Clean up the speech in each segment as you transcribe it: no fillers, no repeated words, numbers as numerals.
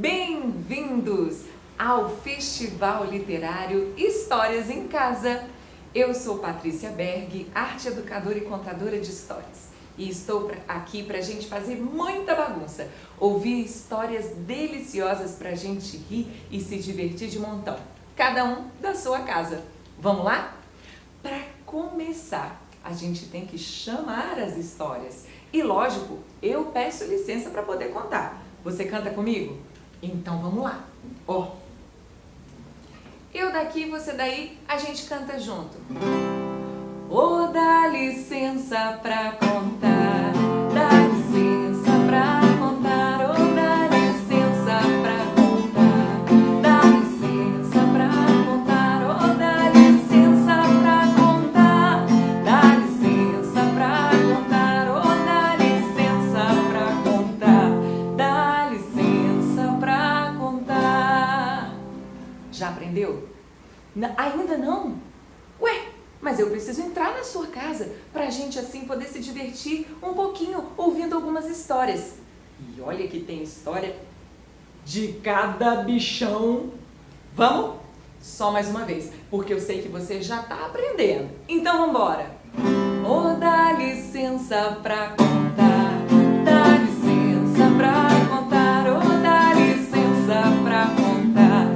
Bem-vindos ao Festival Literário Histórias em Casa. Eu sou Patrícia Berg, arte educadora e contadora de histórias. E estou aqui para a gente fazer muita bagunça, ouvir histórias deliciosas para a gente rir e se divertir de montão, cada um da sua casa. Vamos lá? Para começar, a gente tem que chamar as histórias. E lógico, eu peço licença para poder contar. Você canta comigo? Então vamos lá. Ó, eu daqui, você daí, a gente canta junto. Ô, dá licença pra contar, dá licença pra contar, ô, dá licença pra contar, dá licença pra contar, ô, dá licença pra contar, dá licença pra contar, ô, dá licença pra contar, dá licença pra contar. Já aprendeu? Ainda não? Ué? Mas eu preciso entrar na sua casa para a gente assim poder se divertir um pouquinho ouvindo algumas histórias. E olha que tem história de cada bichão. Vamos? Só mais uma vez, porque eu sei que você já está aprendendo. Então vamos embora. Ô, dá licença para contar, dá licença para contar, ô, dá licença para contar,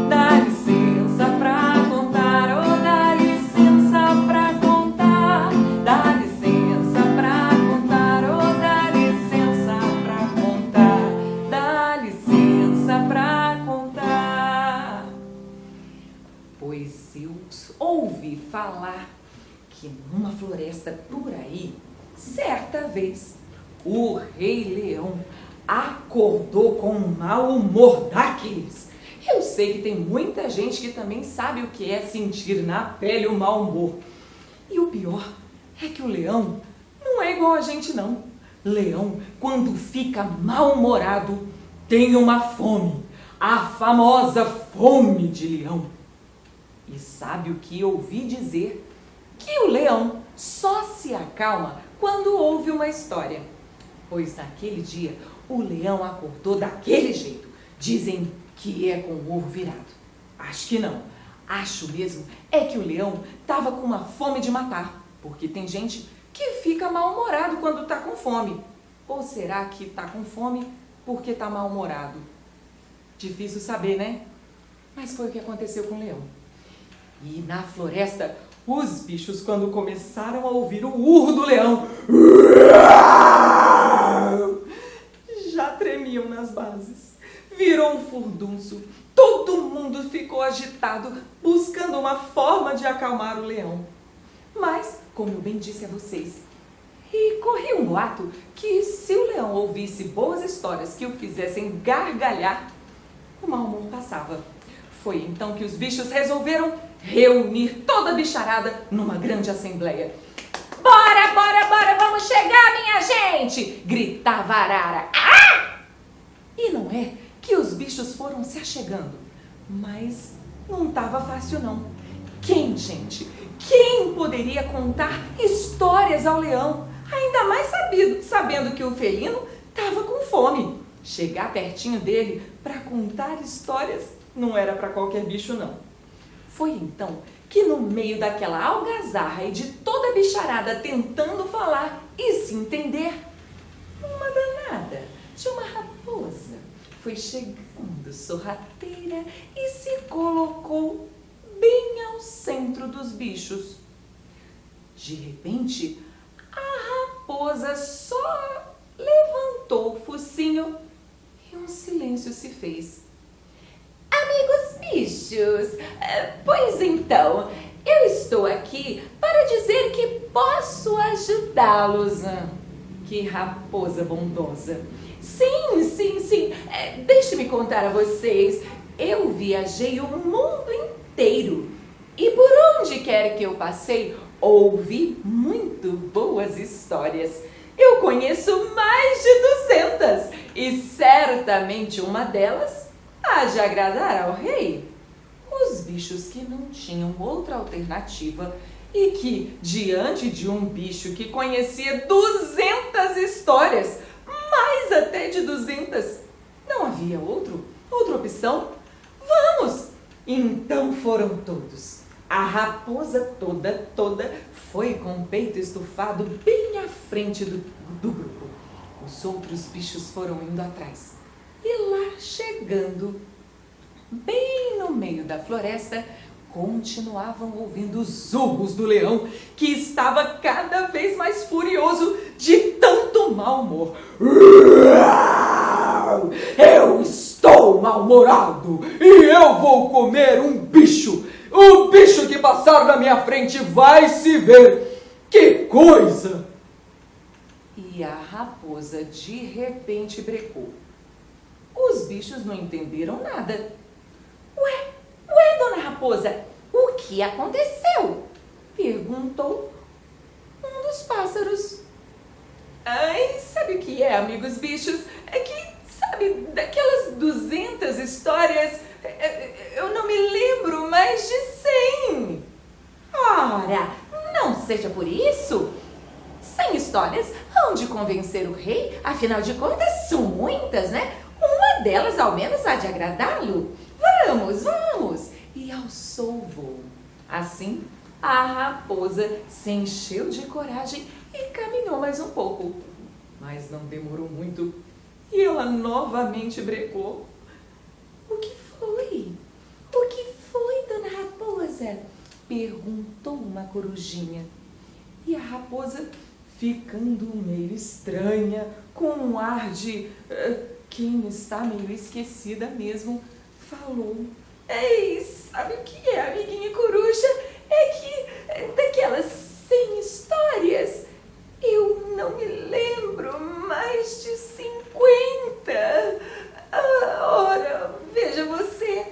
dá licença para contar, ô, dá licença para contar, dá licença para contar, ô, dá licença para contar, dá licença para contar. Pois eu ouvi falar que numa floresta por aí, certa vez, o Rei Leão acordou com um mau humor daqueles. Eu sei que tem muita gente que também sabe o que é sentir na pele o mau humor. E o pior é que o leão não é igual a gente não. Leão, quando fica mal-humorado, tem uma fome, a famosa fome de leão. E sabe o que ouvi dizer? Que o leão só se acalma quando ouve uma história. Pois naquele dia o leão acordou daquele jeito. Dizem que é com o ovo virado. Acho que não. Acho mesmo é que o leão estava com uma fome de matar. Porque tem gente que fica mal-humorado quando está com fome. Ou será que está com fome porque está mal-humorado? Difícil saber, né? Mas foi o que aconteceu com o leão. E na floresta, os bichos, quando começaram a ouvir o urro do leão, já tremiam nas bases. Virou um furdunço. Todo mundo ficou agitado, buscando uma forma de acalmar o leão. Mas, como eu bem disse a vocês, e corria um boato que se o leão ouvisse boas histórias que o fizessem gargalhar, o mau humor passava. Foi então que os bichos resolveram reunir toda a bicharada numa grande assembleia. Bora, bora, bora, vamos chegar, minha gente! Gritava a arara. Ah! E não é que os bichos foram se achegando, mas não estava fácil não. Quem, gente? Quem poderia contar histórias ao leão? Ainda mais sabendo que o felino estava com fome. Chegar pertinho dele para contar histórias não era para qualquer bicho não. Foi então que no meio daquela algazarra e de toda a bicharada tentando falar e se entender, uma danada de uma raposa foi chegando sorrateira e se colocou bem ao centro dos bichos. De repente, a raposa só levantou o focinho e um silêncio se fez. Amigos bichos, pois então, eu estou aqui para dizer que posso ajudá-los. Que raposa bondosa. Sim, sim, sim, deixe-me contar a vocês, eu viajei o mundo inteiro e por onde quer que eu passei, ouvi muito boas histórias. Eu conheço mais de 200 e certamente uma delas há de agradar ao rei. Os bichos que não tinham outra alternativa e que, diante de um bicho que conhecia 200 histórias, mais até de 200, não havia outro, competição? Vamos! Então foram todos. A raposa toda foi com o peito estufado bem à frente do grupo. Os outros bichos foram indo atrás. E lá chegando, bem no meio da floresta, continuavam ouvindo os urros do leão, que estava cada vez mais furioso de tanto mau humor. Eu estou mal-humorado e eu vou comer um bicho. O bicho que passar na minha frente vai se ver. Que coisa! E a raposa de repente brecou. Os bichos não entenderam nada. Ué, dona Raposa, o que aconteceu? Perguntou um dos pássaros. Ai, sabe o que é, amigos bichos? É que, sabe, daquelas 200 histórias, eu não me lembro mais de 100. Ora, não seja por isso. 100 histórias hão de convencer o rei, afinal de contas, são muitas, né? Uma delas, ao menos, há de agradá-lo. Vamos! E alçou o voo. Assim, a raposa se encheu de coragem e caminhou mais um pouco. Mas não demorou muito e ela novamente brecou. O que foi? O que foi, dona Raposa? Perguntou uma corujinha. E a raposa, ficando meio estranha, com um ar de quem está meio esquecida mesmo, falou. Ei, sabe o que é, amiguinha coruja? É que daquelas 100 histórias, eu não me lembro mais de 50. Ora, veja você.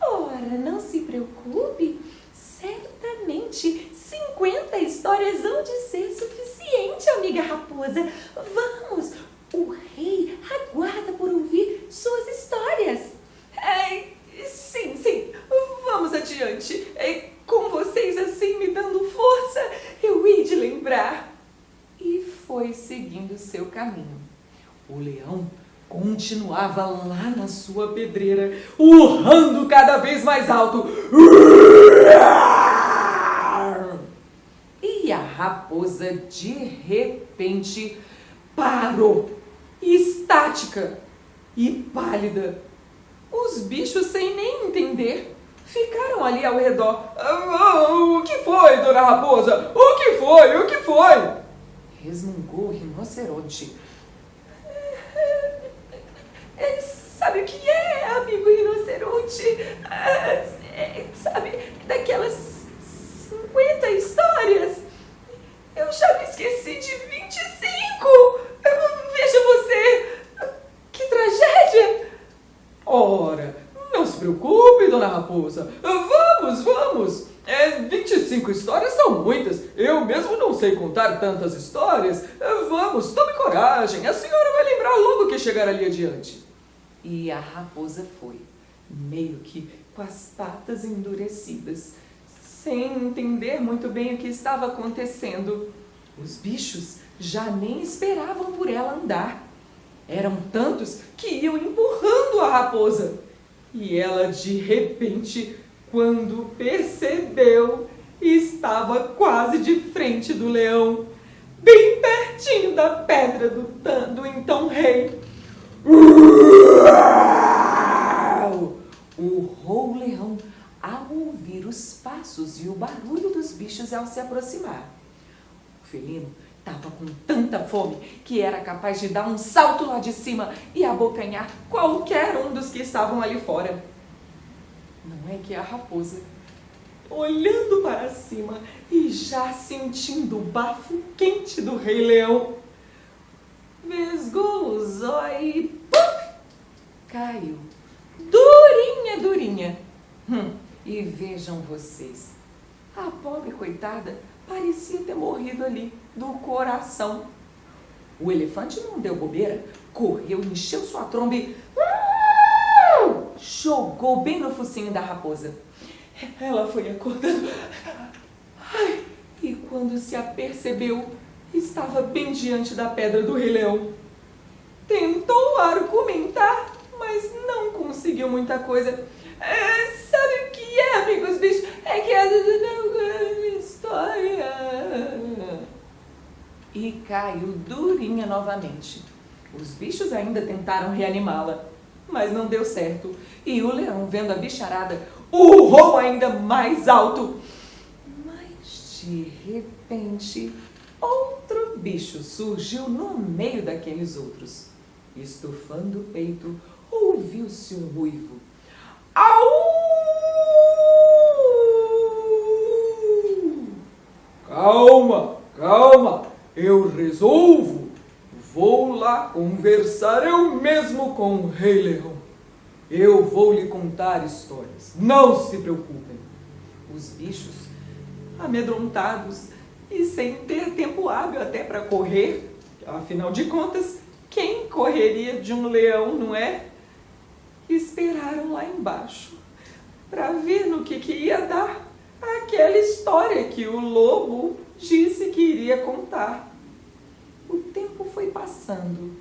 Ora, não se preocupe. Certamente 50 histórias hão de ser suficiente, amiga raposa. Vamos, o rei aguarda por ouvir suas histórias. Sim, vamos adiante. Com vocês assim me dando força, eu hei de lembrar. E foi seguindo seu caminho. O leão continuava lá na sua pedreira, urrando cada vez mais alto. E a raposa, de repente, parou, estática e pálida. Os bichos, sem nem entender, ficaram ali ao redor. O que foi, dona Raposa? O que foi? Resmungou o rinoceronte. Sabe o que é, amigo rinoceronte? Sabe, daquelas 50 histórias, eu já me esqueci de 25. Veja você, que tragédia. Ora, não se preocupe, dona Raposa. Vamos. 25 histórias são muitas. Eu mesmo não sei contar tantas histórias. Vamos, tome coragem. A senhora vai lembrar logo que chegar ali adiante. E a raposa foi, meio que com as patas endurecidas, sem entender muito bem o que estava acontecendo. Os bichos já nem esperavam por ela andar. Eram tantos que iam empurrando a raposa. E ela, de repente, quando percebeu, estava quase de frente do leão, bem pertinho da pedra do então rei. Urrou o leão ao ouvir os passos e o barulho dos bichos ao se aproximar. O felino estava com tanta fome que era capaz de dar um salto lá de cima e abocanhar qualquer um dos que estavam ali fora. Não é que a raposa, olhando para cima e já sentindo o bafo quente do rei leão, vesgou os olhos e puf, caiu, durinha. E vejam vocês, a pobre coitada parecia ter morrido ali do coração. O elefante não deu bobeira, correu, encheu sua tromba e jogou bem no focinho da raposa. Ela foi acordando. E quando se apercebeu, estava bem diante da pedra do rei leão. Tentou argumentar, mas não conseguiu muita coisa. Sabe o que é, amigos bichos? É que é história. E caiu durinha novamente. Os bichos ainda tentaram reanimá-la, mas não deu certo. E o leão, vendo a bicharada, urrou ainda mais alto. Mas de repente, outro bicho surgiu no meio daqueles outros. Estufando o peito, ouviu-se um uivo. Au! Calma, calma, eu resolvo. Vou lá conversar eu mesmo com o Rei Leão. Eu vou lhe contar histórias, não se preocupem. Os bichos, amedrontados e sem ter tempo hábil até para correr, afinal de contas, quem correria de um leão, não é? Esperaram lá embaixo para ver no que ia dar aquela história que o lobo disse que iria contar. O tempo foi passando.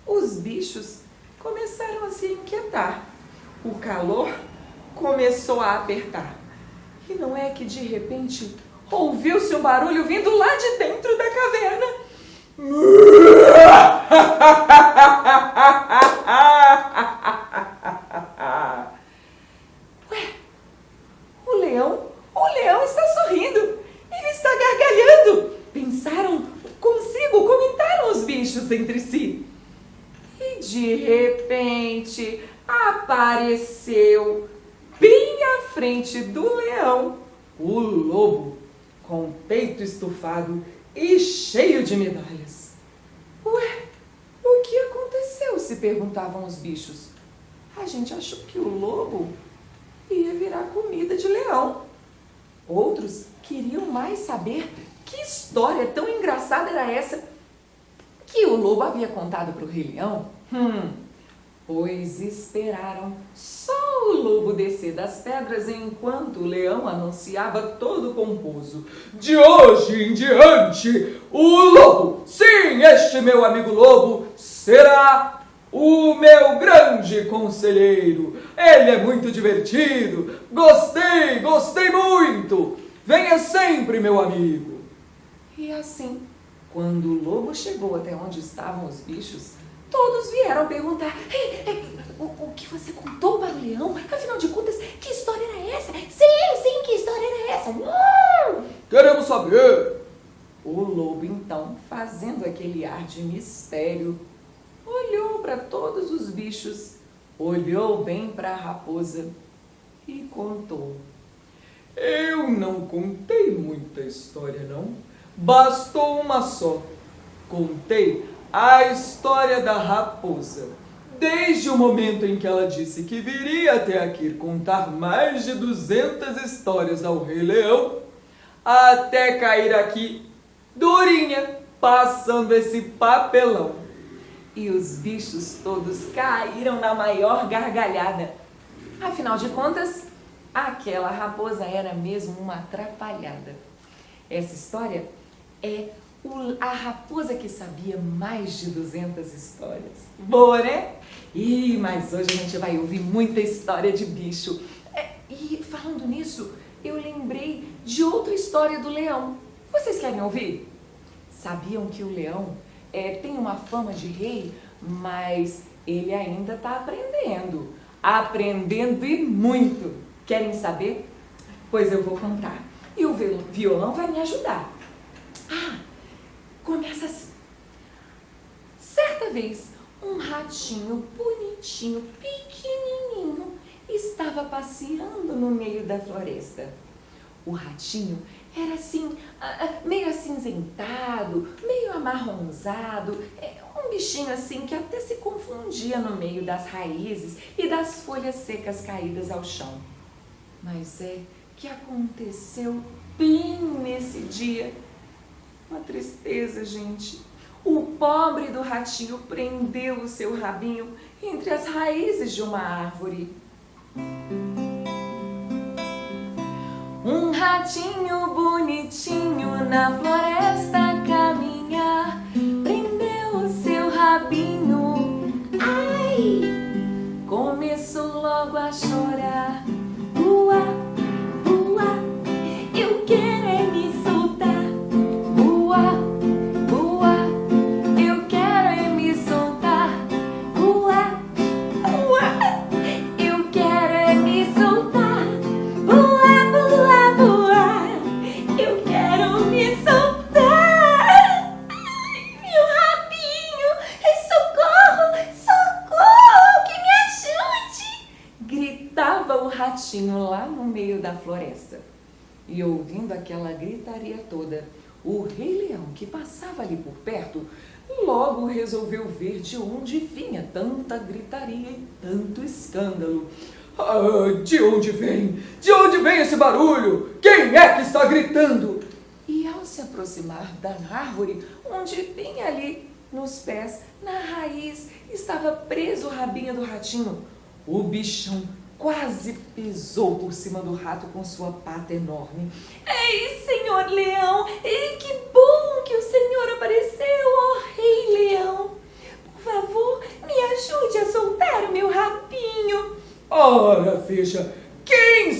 Os bichos começaram a se inquietar. O calor começou a apertar. E não é que de repente ouviu-se um barulho vindo lá de dentro da caverna. Ué, o leão está sorrindo. Ele está gargalhando. Pensaram consigo, comentaram os bichos entre si. E de repente apareceu bem à frente do leão o lobo, com o peito estufado e cheio de medalhas. Ué, o que aconteceu? Se perguntavam os bichos. A gente achou que o lobo ia virar comida de leão. Outros queriam mais saber que história tão engraçada era essa que o lobo havia contado para o Rei Leão. Pois esperaram só o lobo descer das pedras enquanto o leão anunciava todo pomposo. De hoje em diante, o lobo, sim, este meu amigo lobo, será o meu grande conselheiro. Ele é muito divertido. Gostei muito. Venha sempre, meu amigo. E assim, quando o lobo chegou até onde estavam os bichos, todos vieram perguntar: o que você contou para o leão? Afinal de contas, que história era essa? Sim, que história era essa? Queremos saber. O lobo, então, fazendo aquele ar de mistério, olhou para todos os bichos, olhou bem para a raposa e contou. Eu não contei muita história, não. Bastou uma só. Contei a história da raposa. Desde o momento em que ela disse que viria até aqui contar mais de 200 histórias ao Rei Leão, até cair aqui durinha, passando esse papelão. E os bichos todos caíram na maior gargalhada. Afinal de contas, aquela raposa era mesmo uma atrapalhada. Essa história é a raposa que sabia mais de 200 histórias. Boa, né? Mas hoje a gente vai ouvir muita história de bicho. E falando nisso, eu lembrei de outra história do leão. Vocês querem ouvir? Sabiam que o leão tem uma fama de rei, mas ele ainda está aprendendo. Aprendendo e muito. Querem saber? Pois eu vou contar. E o violão vai me ajudar. Começa assim. Certa vez, um ratinho bonitinho, pequenininho, estava passeando no meio da floresta. O ratinho era assim, meio acinzentado, meio amarronzado, um bichinho assim que até se confundia no meio das raízes e das folhas secas caídas ao chão. Mas que aconteceu bem nesse dia. Uma tristeza, gente. O pobre do ratinho prendeu o seu rabinho entre as raízes de uma árvore. Um ratinho bonitinho na floresta a caminhar, prendeu o seu rabinho, ai, com ratinho lá no meio da floresta. E ouvindo aquela gritaria toda, o Rei Leão, que passava ali por perto, logo resolveu ver de onde vinha tanta gritaria e tanto escândalo. De onde vem? De onde vem esse barulho? Quem é que está gritando? E ao se aproximar da árvore, onde bem ali nos pés, na raiz, estava preso o rabinho do ratinho, o bichão quase pisou por cima do rato com sua pata enorme. Ei, senhor leão! Ei, que bom que o senhor apareceu, ó Rei Leão! Por favor, me ajude a soltar o meu rabinho. Ora, veja, quem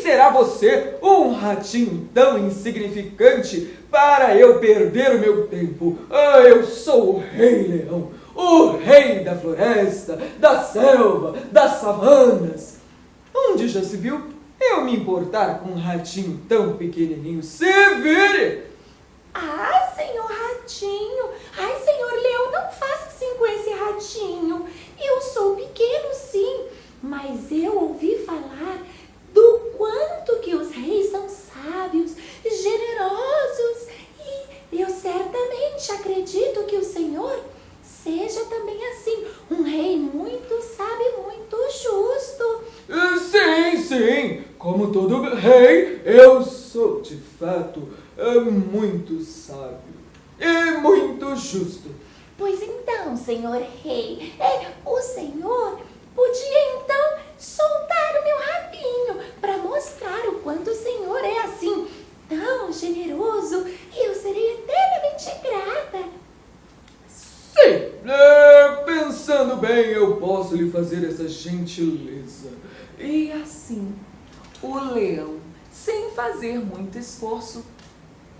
será você, um ratinho tão insignificante, para eu perder o meu tempo? Eu sou o Rei Leão, o rei da floresta, da selva, das savanas. Onde já se viu eu me importar com um ratinho tão pequenininho? Se vire! Ah, senhor ratinho! Ai, senhor leão, não faça assim com esse ratinho. Eu sou pequeno, sim, mas eu ouvi falar do quanto que os reis são sábios, generosos, e eu certamente acredito que o senhor seja também assim, um rei muito sábio e muito justo. Sim, como todo rei, eu sou de fato muito sábio e muito justo. Pois então, senhor rei, o senhor podia então soltar o meu rabinho para mostrar o quanto o senhor é assim, tão generoso, e eu serei eternamente grata. Sim, pensando bem, eu posso lhe fazer essa gentileza. E assim, o leão, sem fazer muito esforço,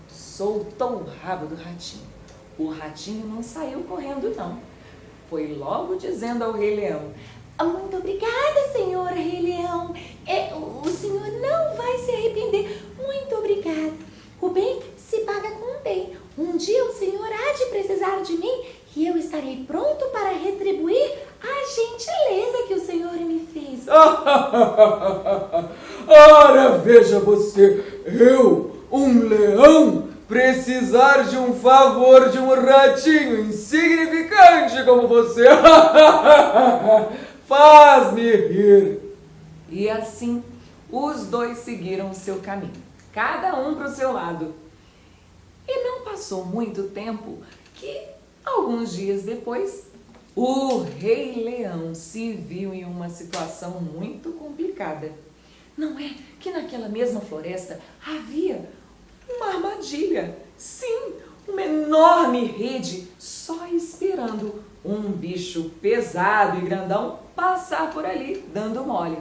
soltou o rabo do ratinho. O ratinho não saiu correndo, não. Foi logo dizendo ao Rei Leão: Muito obrigada, senhor Rei Leão. O senhor não vai se arrepender. Muito obrigada. O bem se paga com o bem. Um dia o senhor há de precisar de mim e eu estarei pronto para retribuir a gentileza que o senhor me fez. Ora, veja você, eu, um leão, precisar de um favor de um ratinho insignificante como você. Faz-me rir. E assim, os dois seguiram o seu caminho, cada um para o seu lado. E não passou muito tempo que, alguns dias depois, o Rei Leão se viu em uma situação muito complicada. Não é que naquela mesma floresta havia uma armadilha, sim, uma enorme rede só esperando um bicho pesado e grandão passar por ali dando mole.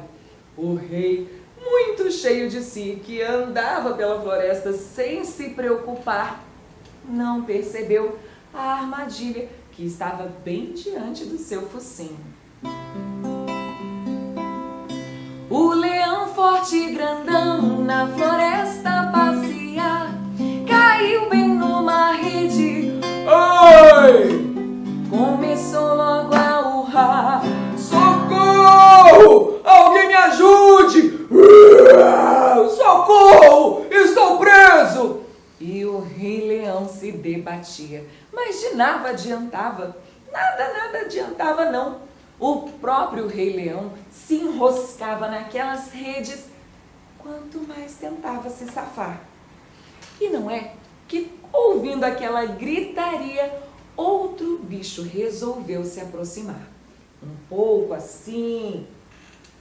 O rei, muito cheio de si, que andava pela floresta sem se preocupar, não percebeu a armadilha que estava bem diante do seu focinho. O leão forte e grandão na floresta passear, caiu bem numa rede. Ai! Começou logo a urrar: Socorro! Alguém me ajude! Socorro! Estou preso! E o Rei Leão se debatia, mas de nada adiantava, nada adiantava não. O próprio Rei Leão se enroscava naquelas redes, quanto mais tentava se safar. E não é que, ouvindo aquela gritaria, outro bicho resolveu se aproximar. Um pouco assim,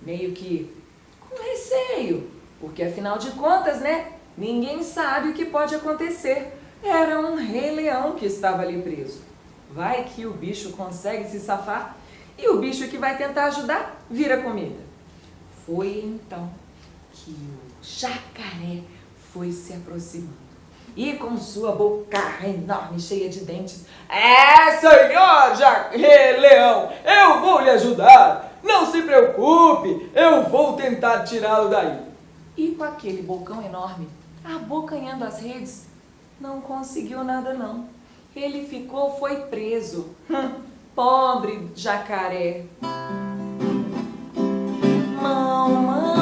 meio que com receio, porque afinal de contas, né? Ninguém sabe o que pode acontecer. Era um Rei Leão que estava ali preso. Vai que o bicho consegue se safar e o bicho que vai tentar ajudar vira comida. Foi então que o jacaré foi se aproximando. E com sua boca enorme, cheia de dentes: Senhor Rei Leão, eu vou lhe ajudar. Não se preocupe, eu vou tentar tirá-lo daí. E com aquele bocão enorme, abocanhando as redes, não conseguiu nada não. Ele foi preso. Pobre jacaré. Mamãe.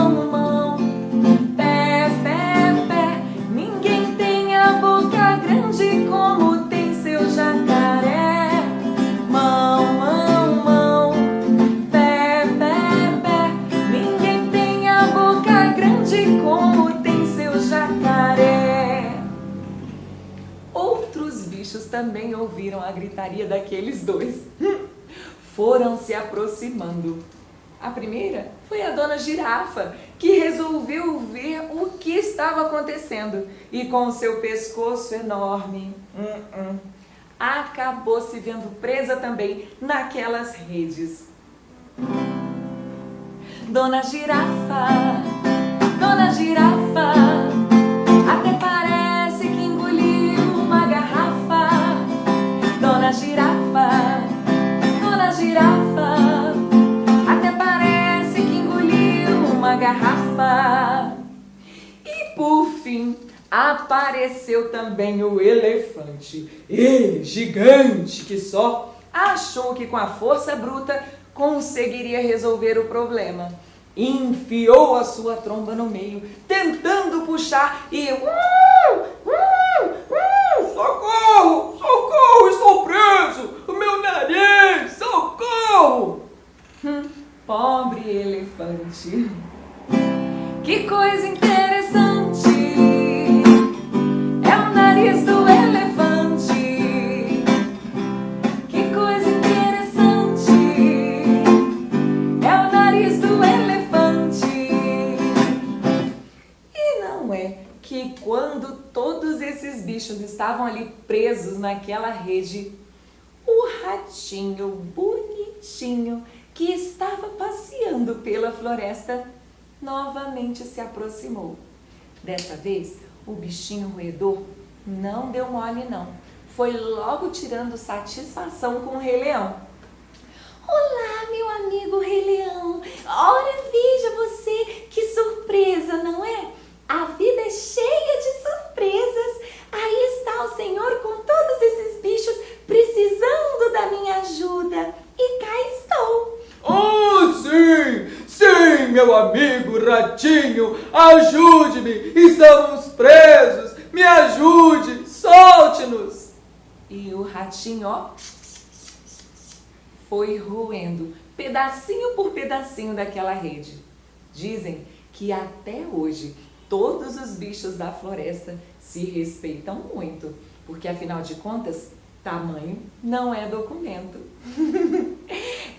também ouviram a gritaria daqueles dois. Foram se aproximando. A primeira foi a dona Girafa, que resolveu ver o que estava acontecendo e com o seu pescoço enorme, acabou se vendo presa também naquelas redes. Dona Girafa, até parece que engoliu uma garrafa. Dona Girafa, até parece que engoliu uma garrafa. E por fim, apareceu também o elefante. Ele, gigante que só, achou que com a força bruta conseguiria resolver o problema. Enfiou a sua tromba no meio, tentando puxar e... Socorro! Socorro! Estou preso! O meu nariz! Socorro! Pobre elefante. Que coisa interessante é o nariz do elefante. Que coisa interessante é o nariz do elefante. E não é que quando todos esses bichos estavam ali presos naquela rede, o ratinho bonitinho que estava passeando pela floresta novamente se aproximou. Dessa vez, o bichinho roedor não deu mole não. Foi logo tirando satisfação com o Rei Leão. Olá, meu amigo Rei Leão. Ora, veja você, que surpresa, não é? A vida é cheia de surpresas. Aí está o Senhor com todos esses bichos precisando da minha ajuda. E cá estou. Oh, sim! Sim, meu amigo ratinho! Ajude-me! Estamos presos! Me ajude! Solte-nos! E o ratinho, ó, foi roendo pedacinho por pedacinho daquela rede. Dizem que até hoje todos os bichos da floresta se respeitam muito, porque afinal de contas, tamanho não é documento.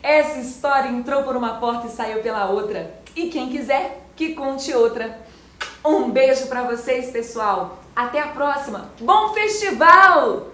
Essa história entrou por uma porta e saiu pela outra. E quem quiser, que conte outra. Um beijo pra vocês, pessoal. Até a próxima. Bom festival!